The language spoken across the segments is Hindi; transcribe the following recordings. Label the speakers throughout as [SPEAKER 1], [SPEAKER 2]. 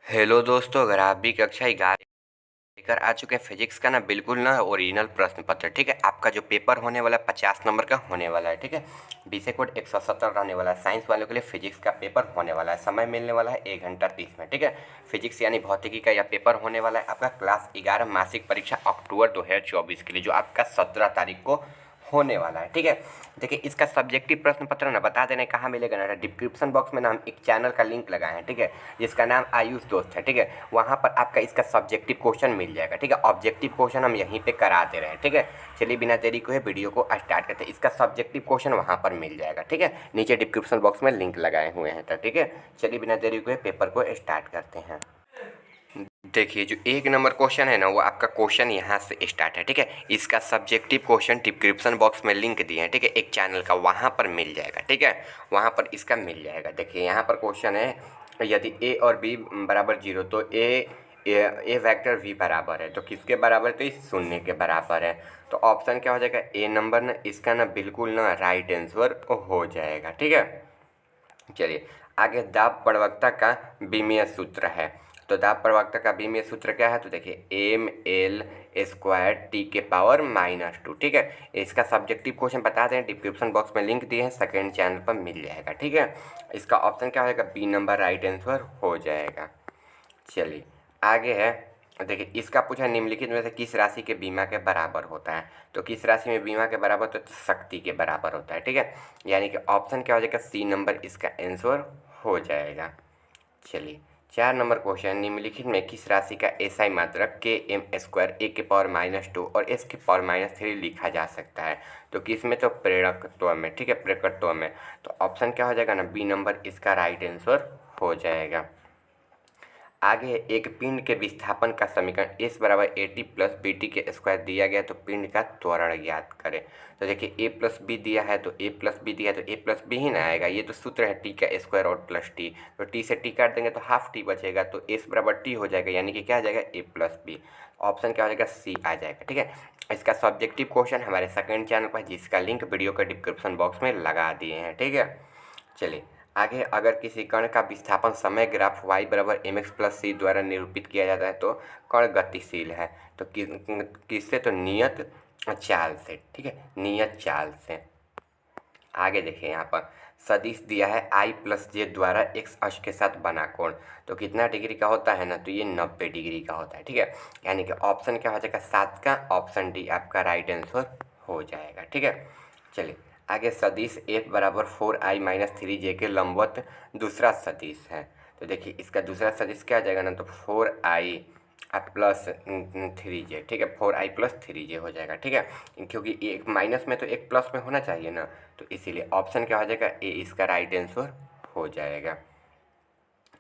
[SPEAKER 1] हेलो दोस्तों, अगर आप भी कक्षा 11 लेकर आ चुके हैं फिजिक्स का ना बिल्कुल ना ओरिजिनल प्रश्न पत्र। ठीक है, आपका जो पेपर होने वाला है 50 नंबर का होने वाला है। ठीक है, विषय कोड 170 रहने वाला है। साइंस वालों के लिए फिजिक्स का पेपर होने वाला है। समय मिलने वाला है 1 घंटा 30 मिनट। ठीक है, फिजिक्स यानी भौतिकी का यह पेपर होने वाला है आपका क्लास 11 मासिक परीक्षा अक्टूबर 2024 के लिए, जो आपका 17 तारीख को होने वाला है। ठीक है, देखिए इसका सब्जेक्टिव प्रश्न पत्र ना बता देने कहाँ मिलेगा ना, डिस्क्रिप्शन बॉक्स में ना हम एक चैनल का लिंक लगाए हैं। ठीक है, जिसका नाम आयुष दोस्त है। ठीक है, वहाँ पर आपका इसका सब्जेक्टिव क्वेश्चन मिल जाएगा। ठीक है, ऑब्जेक्टिव क्वेश्चन हम यहीं पे करा दे रहे हैं। ठीक है, चलिए बिना देरी को वीडियो को स्टार्ट करते हैं। इसका सब्जेक्टिव क्वेश्चन वहाँ पर मिल जाएगा। ठीक है, नीचे डिस्क्रिप्शन बॉक्स में लिंक लगाए हुए हैं। तो ठीक है, चलिए बिना देरी को पेपर को स्टार्ट करते हैं। देखिए जो 1 नंबर क्वेश्चन है ना, वो आपका क्वेश्चन यहाँ से स्टार्ट है। ठीक है, इसका सब्जेक्टिव क्वेश्चन डिस्क्रिप्शन बॉक्स में लिंक दिए हैं। ठीक है, एक चैनल का वहाँ पर मिल जाएगा। ठीक है, वहाँ पर इसका मिल जाएगा। देखिए यहाँ पर क्वेश्चन है, यदि ए और बी बराबर 0 तो ए वेक्टर वी बराबर है, तो किसके बराबर है? तो इस शून्य के बराबर है। तो ऑप्शन क्या हो जाएगा? ए नंबर ना इसका ना बिल्कुल ना राइट आंसर हो जाएगा। ठीक है, चलिए आगे दाब प्रवक्ता का विमीय सूत्र है। तो दाब प्रवक्ता का विमीय सूत्र क्या है? तो देखिए एम एल स्क्वायर टी के पावर -2। ठीक है, इसका सब्जेक्टिव क्वेश्चन बता दें, डिस्क्रिप्शन बॉक्स में लिंक दिए हैं, सेकेंड चैनल पर मिल जाएगा। ठीक है, इसका ऑप्शन क्या होगा? बी नंबर राइट आंसर हो जाएगा। चलिए आगे है, देखिए इसका पूछा निम्नलिखित में से किस राशि के बीमा के बराबर होता है? तो किस राशि में बीमा के बराबर? तो शक्ति के बराबर होता है। ठीक है, यानी कि ऑप्शन क्या हो जाएगा? सी नंबर इसका आंसर हो जाएगा। चलिए 4 नंबर क्वेश्चन, निम्नलिखित में किस राशि का एसआई मात्रक के एम स्क्वायर ए के पावर -2 और एस के पावर -3 लिखा जा सकता है? तो किस में? तो प्रेरकत्व में। ठीक है, प्रेरकत्व में। तो ऑप्शन क्या हो जाएगा ना? बी नंबर इसका राइट आंसर हो जाएगा। आगे एक पिंड के विस्थापन का समीकरण एस बराबर a t plus b t के स्क्वायर दिया गया, तो पिंड का त्वरण ज्ञात करें। तो देखिए ए प्लस बी दिया है, तो ए प्लस बी दिया है, तो ए प्लस बी ही ना आएगा। ये तो सूत्र है टी का स्क्वायर और प्लस टी, तो टी से टी काट देंगे तो हाफ टी बचेगा, तो एस बराबर टी हो जाएगा, यानी कि क्या आ जाएगा? ए प्लस बी। ऑप्शन क्या हो जाएगा? सी आ जाएगा। ठीक है, इसका सब्जेक्टिव क्वेश्चन हमारे सेकेंड चैनल पर, जिसका लिंक वीडियो के डिस्क्रिप्शन बॉक्स में लगा दिए हैं। ठीक है, चलिए आगे, अगर किसी कण का विस्थापन समय ग्राफ y बराबर mx प्लस सी द्वारा निरूपित किया जाता है तो कण गतिशील है। तो किससे? तो नियत चाल से। ठीक है, नियत चाल से। आगे देखिए यहाँ पर सदिश दिया है i प्लस जे द्वारा x अक्ष के साथ बना कोण, तो कितना डिग्री का होता है ना? तो ये 90 डिग्री का होता है। ठीक है, यानी कि ऑप्शन क्या हो जाएगा? 7 का ऑप्शन डी आपका राइट आंसर हो जाएगा। ठीक है, चलिए आगे सदिश f बराबर 4i-3j के लंबवत दूसरा सदिश है। तो देखिए इसका दूसरा सदिश क्या आ जाएगा ना? तो 4i प्लस 3j। ठीक है, 4i प्लस 3j हो जाएगा। ठीक है, क्योंकि एक माइनस में तो एक प्लस में होना चाहिए ना, तो इसीलिए ऑप्शन क्या हो जाएगा? ए इसका राइट आंसर हो जाएगा।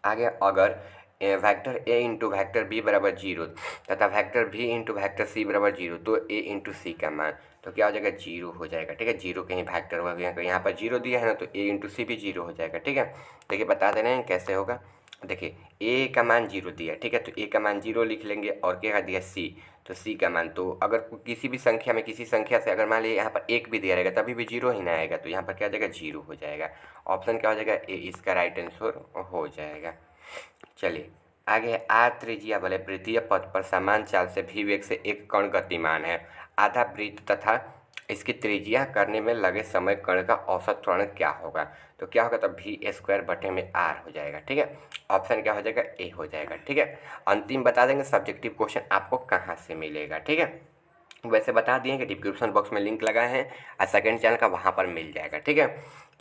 [SPEAKER 1] आगे अगर vector a into vector b बराबर 0 तथा vector b into vector c बराबर 0, तो ए इंटू सी का मान तो क्या हो जाएगा? 0 हो जाएगा। ठीक है, 0 कहीं वेक्टर हो गया, यहाँ पर 0 दिया है ना, तो ए इंटू सी भी 0 हो जाएगा। ठीक है, देखिए बता दे रहे हैं कैसे होगा। देखिए ए का मान 0 दिया है। ठीक है, तो ए का मान 0 लिख लेंगे, और क्या दिया? सी, तो सी का मान, तो अगर किसी भी संख्या में किसी संख्या से अगर मान लीजिए यहाँ पर 1 भी दिया रहेगा तभी भी 0 ही ना आएगा, तो यहाँ पर क्या हो जाएगा? 0 हो जाएगा। ऑप्शन क्या हो जाएगा? ए इसका राइट आंसर हो जाएगा। चलिए आगे, आर त्रिज्या वाले वृत्तीय पथ पर समान चाल से भी वेग से एक कण गतिमान है। आधा वृत्त तथा इसकी त्रिज्या करने में लगे समय कण का औसत त्वरण क्या होगा? तो क्या होगा? तो भी स्क्वायर बटे में आर हो जाएगा। ठीक है, ऑप्शन क्या हो जाएगा? ए हो जाएगा। ठीक है, अंतिम बता देंगे सब्जेक्टिव क्वेश्चन आपको कहाँ से मिलेगा। ठीक है, वैसे बता दिए कि डिस्क्रिप्शन बॉक्स में लिंक लगाए हैं और सेकेंड चैनल का वहाँ पर मिल जाएगा। ठीक है,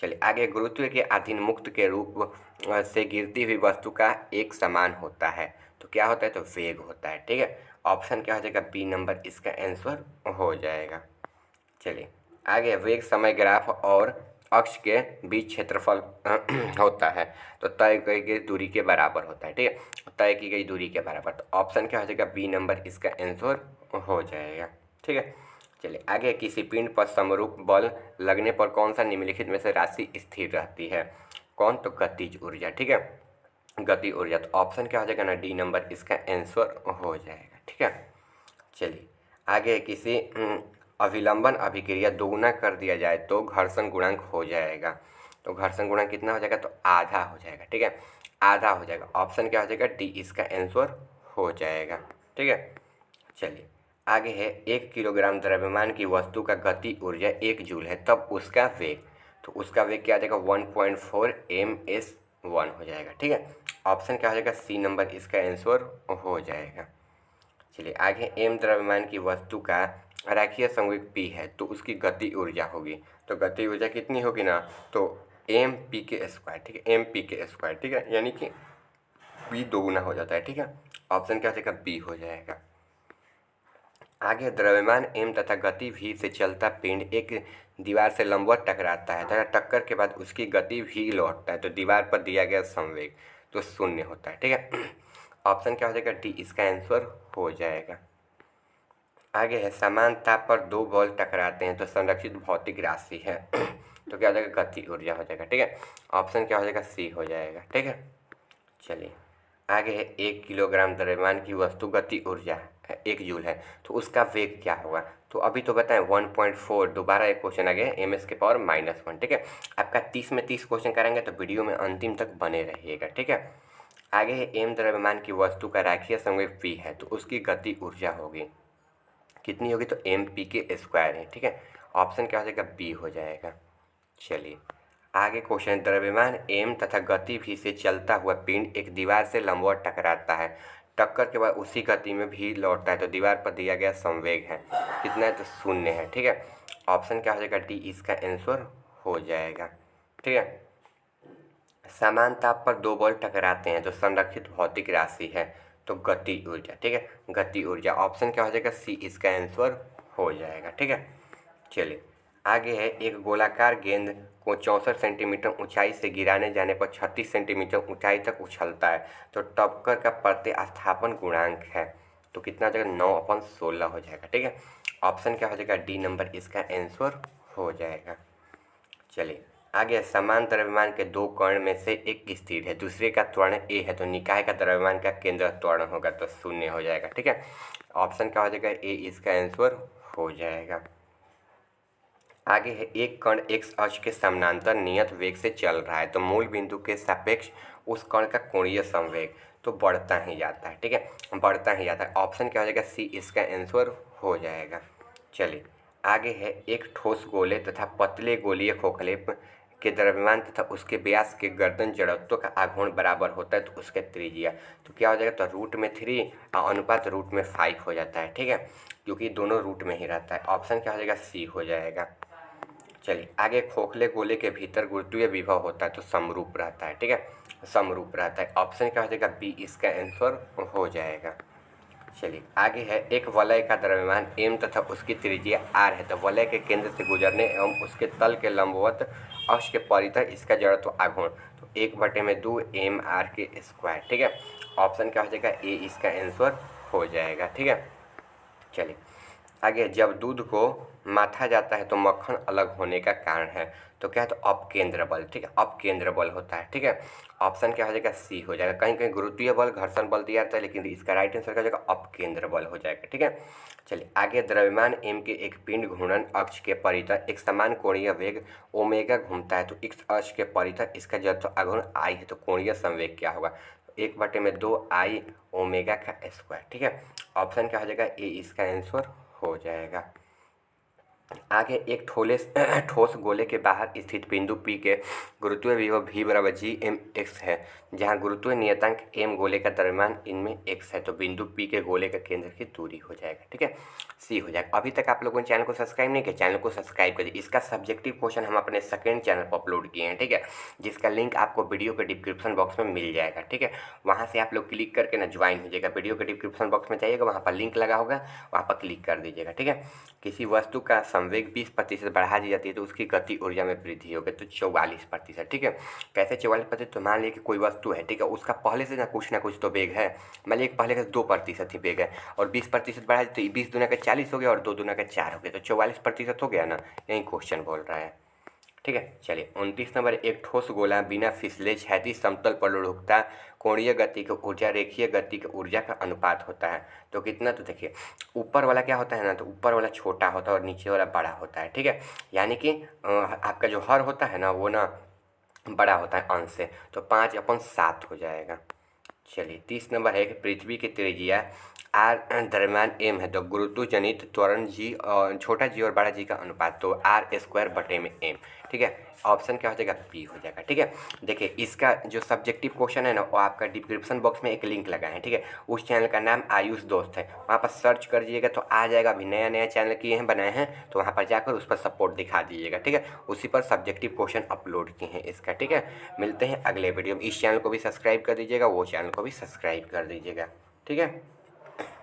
[SPEAKER 1] चलिए आगे, गुरुत्व के अधीन मुक्त के रूप से गिरती हुई वस्तु का एक समान होता है, तो क्या होता है? तो वेग होता है। ठीक है, ऑप्शन क्या हो जाएगा? बी नंबर इसका आंसर हो जाएगा। चलिए आगे, वेग समय ग्राफ और अक्ष के बीच क्षेत्रफल होता है, तो तय की गई दूरी के बराबर होता है। ठीक है, तय की गई दूरी के बराबर, तो ऑप्शन क्या हो जाएगा? बी नंबर इसका आंसर हो जाएगा। ठीक है, चलिए आगे, किसी पिंड पर समरूप बल लगने पर कौन सा निम्नलिखित में से राशि स्थिर रहती है? कौन? तो गतिज ऊर्जा। ठीक है, गति ऊर्जा, तो ऑप्शन क्या हो जाएगा ना? डी नंबर इसका आंसर हो जाएगा। ठीक है, चलिए आगे, किसी अभिलंबन अभिक्रिया दोगुना कर दिया जाए तो घर्षण गुणांक हो जाएगा। तो घर्षण गुणांक कितना हो जाएगा, तो आधा हो जाएगा। ठीक है, आधा हो जाएगा। ऑप्शन क्या हो जाएगा, डी इसका आंसर हो जाएगा। ठीक है, चलिए आगे है, 1 किलोग्राम द्रव्यमान की वस्तु का गति ऊर्जा 1 जूल है, तब उसका वेग, तो उसका वेग क्या आ जाएगा, 1.4 ms1 हो जाएगा। ठीक है, ऑप्शन क्या हो जाएगा, सी नंबर इसका आंसर हो जाएगा। चलिए आगे, एम द्रव्यमान की वस्तु का रेखीय संवेग पी है, तो उसकी गति ऊर्जा होगी, तो गति ऊर्जा कितनी होगी ना, तो एम पी के स्क्वायर। ठीक है, एम पी के स्क्वायर। ठीक है, यानी कि पी दोगुना हो जाता है। ठीक है, ऑप्शन क्या हो जाएगा, बी हो जाएगा। आगे, द्रव्यमान एम तथा गति v से चलता पिंड एक दीवार से लंबवत टकराता है तथा टक्कर के बाद उसकी गति v लौटता है, तो दीवार पर दिया गया संवेग तो शून्य होता है। ठीक है, ऑप्शन क्या हो जाएगा, डी इसका आंसर हो जाएगा। आगे है, समान ताप पर दो बॉल टकराते हैं तो संरक्षित भौतिक राशि है तो क्या हो जाएगा, गति ऊर्जा हो जाएगा। ठीक है, ऑप्शन क्या हो जाएगा, सी हो जाएगा। ठीक है, चलिए आगे है, 1 किलोग्राम द्रव्यमान की वस्तु गति ऊर्जा है 1 जूल है, तो उसका वेग क्या होगा, तो अभी तो बताएं 1.4, दोबारा एक क्वेश्चन आ गया ms के पावर -1। ठीक है, आपका 30 में 30 क्वेश्चन करेंगे, तो वीडियो में अंतिम तक बने रहिएगा। ठीक है, आगे है, एम द्रव्यमान की वस्तु का रेखीय संवेग p है, तो उसकी गति ऊर्जा होगी कितनी होगी, तो एम पी के स्क्वायर है। ठीक है, ऑप्शन क्या हो जाएगा, बी हो जाएगा। चलिए आगे क्वेश्चन, द्रव्यमान एम तथा गति भी से चलता हुआ पिंड एक दीवार से लंबवत टकराता है, टक्कर के बाद उसी गति में भी लौटता है, तो दीवार पर दिया गया संवेग है कितना है, तो शून्य है। ठीक है, ऑप्शन क्या हो जाएगा, डी इसका आंसर हो जाएगा। ठीक है, समान ताप पर दो बॉल टकराते हैं तो संरक्षित भौतिक राशि है, तो गति ऊर्जा। ठीक है, गति ऊर्जा, ऑप्शन क्या हो जाएगा, सी इसका आंसर हो जाएगा। ठीक है, चलिए आगे है, एक गोलाकार गेंद को 64 सेंटीमीटर ऊंचाई से गिराने जाने पर 36 सेंटीमीटर ऊंचाई तक उछलता है, तो टक्कर का प्रतिस्थापन गुणांक है, तो कितना हो जाएगा, 9/16 हो जाएगा। ठीक है, ऑप्शन क्या हो जाएगा, डी नंबर इसका आंसर हो जाएगा। चलिए आगे, समान द्रव्यमान के दो कण में से एक स्थिर है, दूसरे का त्वरण ए है, तो निकाय का द्रव्यमान का केंद्र त्वरण होगा, तो शून्य हो जाएगा। ठीक है, ऑप्शन क्या हो जाएगा, ए इसका आंसर हो जाएगा। आगे है, एक कण एक्स अक्ष के समानांतर नियत वेग से चल रहा है, तो मूल बिंदु के सापेक्ष उस कण का कोणीय संवेग तो बढ़ता ही जाता है। ठीक है, बढ़ता ही जाता है। ऑप्शन क्या हो जाएगा, सी इसका आंसर हो जाएगा। चलिए आगे है, एक ठोस गोले तथा पतले गोलीय खोखले के द्रव्यमान तथा उसके व्यास के गर्दन जड़त्व का आघूर्ण बराबर होता है, तो उसके त्रिज्या तो क्या हो जाएगा, तो √3 अनुपात √5 हो जाता है। ठीक है, क्योंकि दोनों रूट में ही रहता है। ऑप्शन क्या हो जाएगा, सी हो जाएगा। चलिए आगे, खोखले गोले के भीतर गुरुत्वीय विभव होता है, तो समरूप रहता है। ठीक है, समरूप रहता है। ऑप्शन क्या हो जाएगा, बी इसका आंसर हो जाएगा। चलिए आगे है, एक वलय का द्रव्यमान m तथा उसकी त्रिज्या r है, तो वलय के केंद्र से गुजरने एवं उसके तल के लंबवत अक्ष के परितः इसका जड़त्व आघूर्ण, तो 1/2 mr के स्क्वायर। ठीक है, ऑप्शन क्या हो जाएगा, ए इसका आंसर हो जाएगा। ठीक है, चलिए आगे, जब दूध को माथा जाता है तो मक्खन अलग होने का कारण है, तो क्या है, तो अपकेंद्र बल। ठीक है, अपकेंद्र बल होता है। ठीक है, ऑप्शन क्या हो जाएगा, सी हो जाएगा। कहीं कहीं गुरुत्वीय बल, घर्षण बल दिया जाता है, लेकिन इसका राइट आंसर क्या हो जाएगा, अपकेंद्र बल हो जाएगा। ठीक है, चलिए आगे, द्रव्यमान एम के एक पिंड घूर्णन अक्ष के परितः एक समान कोणीय वेग ओमेगा घूमता है, तो एक्स अक्ष के परितः इसका जड़त्व आघूर्ण आई है, तो कोणीय संवेग क्या होगा, 1/2 आई ओमेगा का स्क्वायर। ठीक है, ऑप्शन क्या हो जाएगा, ए इसका आंसर हो जाएगा। आगे, एक ठोस गोले के बाहर स्थित बिंदु P के गुरुत्वीय विभव V बराबर gmx है, जहाँ गुरुत्वीय नियतांक m गोले का द्रव्यमान इनमें x है, तो बिंदु P के गोले का केंद्र की दूरी हो जाएगा। ठीक है, सी हो जाएगा। अभी तक आप लोगों ने चैनल को सब्सक्राइब नहीं किया, चैनल को सब्सक्राइब करिए। इसका सब्जेक्टिव क्वेश्चन हम अपने सेकंड चैनल पर अपलोड किए हैं। ठीक है, जिसका लिंक आपको वीडियो के डिस्क्रिप्शन बॉक्स में मिल जाएगा। ठीक है, वहाँ से आप लोग क्लिक करके ना ज्वाइन हो जाएगा। वीडियो के डिस्क्रिप्शन बॉक्स में जाइएगा, वहाँ पर लिंक लगा होगा, वहाँ पर क्लिक कर दीजिएगा। ठीक है, किसी वस्तु का संवेग 20% बढ़ा दी जाती है तो उसकी गति ऊर्जा में वृद्धि होगी, तो 44%। ठीक है, कैसे 44%, तो मान लीजिए कि कोई वस्तु है, ठीक है, उसका पहले से ना कुछ तो वेग है, मान लीजिए पहले का 2% ही वेग है और 20% बढ़ा दी, तो 20 दूना का 40 हो गया और 2 दूना का 4 हो गया, तो 44% हो गया ना, यही क्वेश्चन बोल रहा है। ठीक है, चलिए 29 नंबर, एक ठोस गोला बिना फिसले क्षैतिज समतल पर लुढ़कता, कोणीय गति की ऊर्जा रेखीय गति की ऊर्जा का अनुपात होता है, तो कितना, तो देखिए ऊपर वाला क्या होता है ना, तो ऊपर वाला छोटा होता है और नीचे वाला बड़ा होता है। ठीक है, यानी कि आपका जो हर होता है ना, वो ना बड़ा होता है अंश से, तो 5/7 हो जाएगा। चलिए 30 नंबर है कि पृथ्वी की त्रिज्या आर दरम्यान एम है तो गुरुत्व जनित त्वरण जी और छोटा जी और बड़ा जी का अनुपात, तो r²/m। ठीक है, ऑप्शन क्या हो जाएगा, बी हो जाएगा। ठीक है, देखिए इसका जो सब्जेक्टिव क्वेश्चन है ना, वो आपका डिस्क्रिप्शन बॉक्स में एक लिंक लगा है। ठीक है, उस चैनल का नाम आयुष दोस्त है, वहाँ पर सर्च कर दीजिएगा तो आ जाएगा। अभी नया नया चैनल किए हैं, बनाए हैं, तो वहाँ पर जाकर उस पर सपोर्ट दिखा दीजिएगा। ठीक है, उसी पर सब्जेक्टिव क्वेश्चन अपलोड किए हैं इसका। ठीक है, मिलते हैं अगले वीडियो में। इस चैनल को भी सब्सक्राइब कर दीजिएगा, वो चैनल को भी सब्सक्राइब कर दीजिएगा। ठीक है।